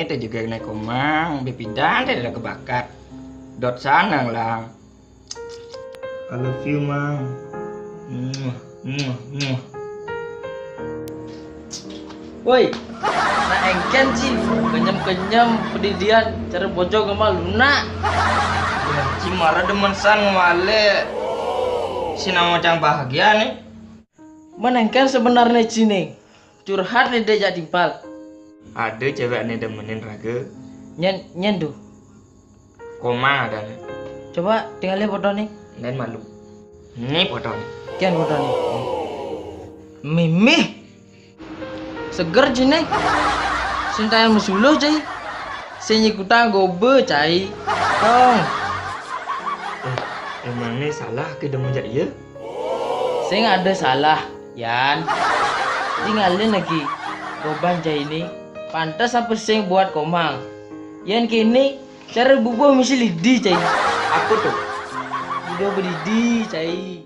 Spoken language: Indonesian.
ini teh juga naik komang, bipindah teh udah kebakar. Dot sana lang. I love you, Mang. Woi, nah engken sih, kenyam-kenyam pendidian, cara bojong sama Luna. Si marah demen sang wale. Si nama macam bahagia nih. Mana engken sebenarnya sini, curhat nih dia jadi timpal. Ada cewek nih demenin raga. Nyendu. Komang ada nih. Coba tinggal lihat foto nih. Dan malu. Ini foto nih. Kian foto nih. Mimi. Seger jine. Sinta yang musuluh cai. Senyi kutang gobe cai. Dong. Emang nih salah ke demen jak iya? Saya ada salah, Yan. Tinggalin lagi. Goban cai ini. Pantas apa sing buat komang. Yan kini cara bubuh mesti lidi cai. Aku tuh. Udah berlidi cai.